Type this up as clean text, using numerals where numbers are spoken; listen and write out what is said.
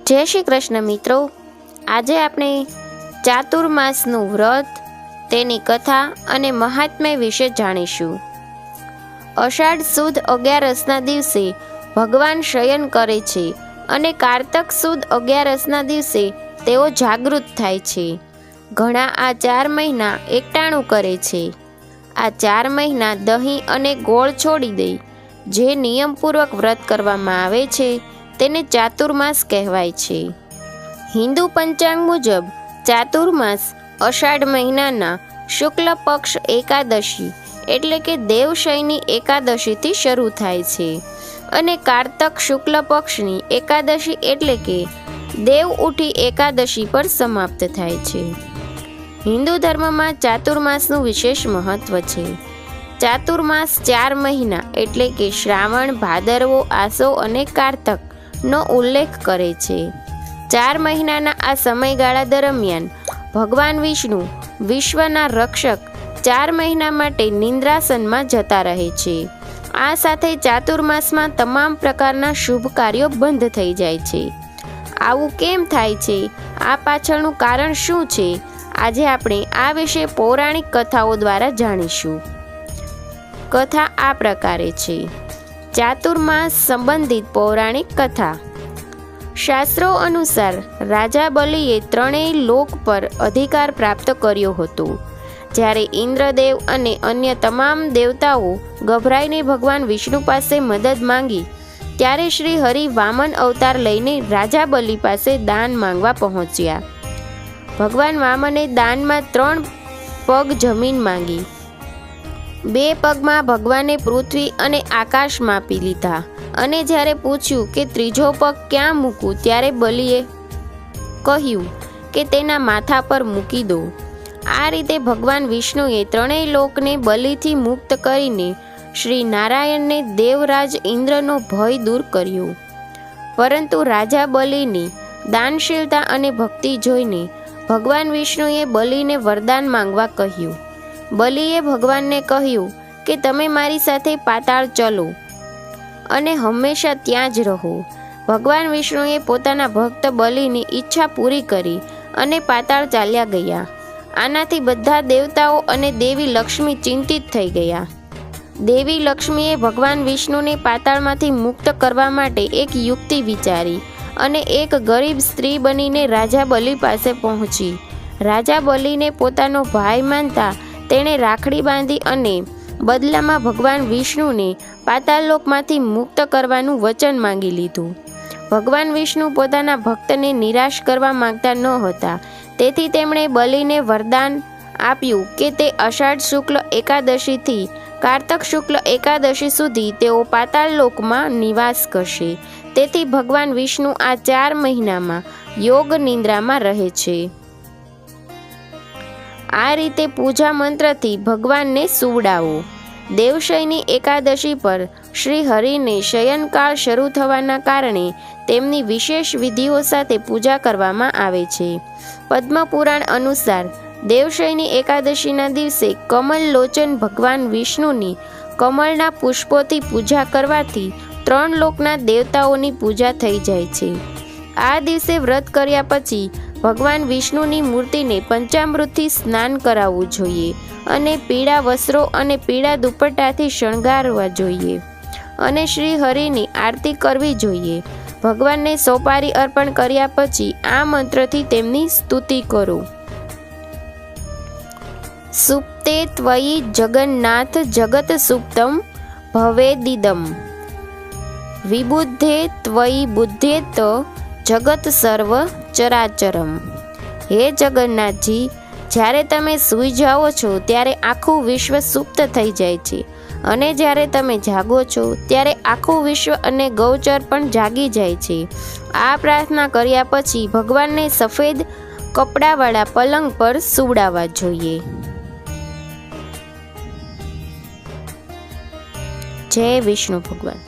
જય શ્રી કૃષ્ણ મિત્રો, આજે આપણે ચાતુર્માસનું વ્રત, તેની કથા અને મહાત્મ્ય વિશે જાણીશું. અષાઢ સુદ 11ના દિવસે ભગવાન શયન કરે છે અને કારતક સુદ 11ના દિવસે તેઓ જાગૃત થાય છે. ઘણા આ 4 મહિના એકટાણું કરે છે. આ 4 મહિના દહીં અને ગોળ છોડી દે. જે નિયમપૂર્વક વ્રત કરવામાં આવે છે તેને ચાતુર્માસ કહેવાય છે. હિન્દુ પંચાંગ મુજબ ચાતુર્માસ અષાઢ મહિનાના શુક્લ પક્ષ એકાદશી એટલે કે દેવશયની એકાદશીથી શરૂ થાય છે અને કારતક શુક્લ પક્ષની એકાદશી એટલે કે દેવ ઉઠી એકાદશી પર સમાપ્ત થાય છે. હિન્દુ ધર્મમાં ચાતુર્માસનું વિશેષ મહત્વ છે. ચાતુર્માસ 4 મહિના એટલે કે શ્રાવણ, ભાદરવો, આસો અને કારતક નો ઉલ્લેખ કરે છે. 4 મહિનાના આ સમયગાળા દરમિયાન ભગવાન વિષ્ણુ, વિશ્વના રક્ષક, 4 મહિના માટે નિંદ્રાસનમાં જતા રહે છે. આ સાથે ચાતુર્માસમાં તમામ પ્રકારના શુભ કાર્યો બંધ થઈ જાય છે. આવું કેમ થાય છે? આ પાછળનું કારણ શું છે? આજે આપણે આ વિશે પૌરાણિક કથાઓ દ્વારા જાણીશું. કથા આ પ્રકારે છે. ચાતુર્માસ સંબંધિત પૌરાણિક કથા. શાસ્ત્રો અનુસાર રાજા બલિએ 3 લોક પર અધિકાર પ્રાપ્ત કર્યો હતો. જ્યારે ઇન્દ્રદેવ અને અન્ય તમામ દેવતાઓ ગભરાઈને ભગવાન વિષ્ણુ પાસે મદદ માંગી, ત્યારે શ્રી હરિ વામન અવતાર લઈને રાજા બલિ પાસે દાન માંગવા પહોંચ્યા. ભગવાન વામને દાનમાં 3 પગ જમીન માંગી. 2 પગમાં ભગવાને પૃથ્વી અને આકાશ માપી લીધા અને જ્યારે પૂછ્યું કે 3જો પગ ક્યાં મૂકું, ત્યારે બલિએ કહ્યું કે તેના માથા પર મૂકી દો. આ રીતે ભગવાન વિષ્ણુએ 3 લોકને બલિથી મુક્ત કરીને શ્રી નારાયણને દેવરાજ ઇન્દ્રનો ભય દૂર કર્યો. પરંતુ રાજા બલિની દાનશીલતા અને ભક્તિ જોઈને ભગવાન વિષ્ણુએ બલિને વરદાન માંગવા કહ્યું. બલિએ ભગવાનને કહ્યું કે તમે મારી સાથે પાતાળ ચલો અને હંમેશા ત્યાં જ રહો. ભગવાન વિષ્ણુએ પોતાના ભક્ત બલિની ઈચ્છા પૂરી કરી અને પાતાળ ચાલ્યા ગયા. આનાથી બધા દેવતાઓ અને દેવી લક્ષ્મી ચિંતિત થઈ ગયા. દેવી લક્ષ્મીએ ભગવાન વિષ્ણુને પાતાળમાંથી મુક્ત કરવા માટે એક યુક્તિ વિચારી અને એક ગરીબ સ્ત્રી બનીને રાજા બલિ પાસે પહોંચી. રાજા બલિને પોતાનો ભાઈ માનતા તેણે રાખડી બાંધી અને બદલામાં ભગવાન વિષ્ણુને પાતાળલોકમાંથી મુક્ત કરવાનું વચન માંગી લીધું. ભગવાન વિષ્ણુ પોતાના ભક્તને નિરાશ કરવા માંગતા ન હતા, તેથી તેમણે બલિને વરદાન આપ્યું કે તે અષાઢ શુક્લ એકાદશીથી કારતક શુક્લ એકાદશી સુધી તેઓ પાતાળલોકમાં નિવાસ કરશે. તેથી ભગવાન વિષ્ણુ આ 4 મહિનામાં યોગ નિંદ્રામાં રહે છે. આ રીતે પૂજા મંત્રથી ભગવાનને સુવડાવો. દેવશયની એકાદશી પર શ્રી હરિને શયનકાળ શરૂ થવાના કારણે તેમની વિશેષ વિધિઓ સાથે પૂજા કરવામાં આવે છે. પદ્મપુરાણ અનુસાર દેવશયની એકાદશીના દિવસે કમલ લોચન ભગવાન વિષ્ણુની કમળના પુષ્પોથી પૂજા કરવાથી 3 લોકના દેવતાઓની પૂજા થઈ જાય છે. આ દિવસે વ્રત કર્યા પછી ભગવાન વિષ્ણુની મૂર્તિને પંચામૃતથી સ્નાન કરાવવું જોઈએ અને પીળા વસ્ત્રો અને પીળા દુપટ્ટાથી શણગારવા જોઈએ અને શ્રી હરિની આરતી કરવી જોઈએ. ભગવાનને સોપારી અર્પણ કર્યા પછી આ મંત્રથી તેમની સ્તુતિ કરો. સુપ્તે ત્વયિ જગન્નાથ જગત સુપ્તમ ભવેદિદમ વિબુદ્ધે ત્વયિ બુદ્ધેત જગત સર્વ ચરાચરમ. હે જગન્નાથજી, જ્યારે તમે સૂઈ જાઓ છો ત્યારે આખું વિશ્વ સુપ્ત થઈ જાય છે અને જ્યારે તમે જાગો છો ત્યારે આખું વિશ્વ અને ગૌચર પણ જાગી જાય છે. આ પ્રાર્થના કર્યા પછી ભગવાનને સફેદ કપડાવાળા પલંગ પર સુવડાવવા જોઈએ. જય વિષ્ણુ ભગવાન.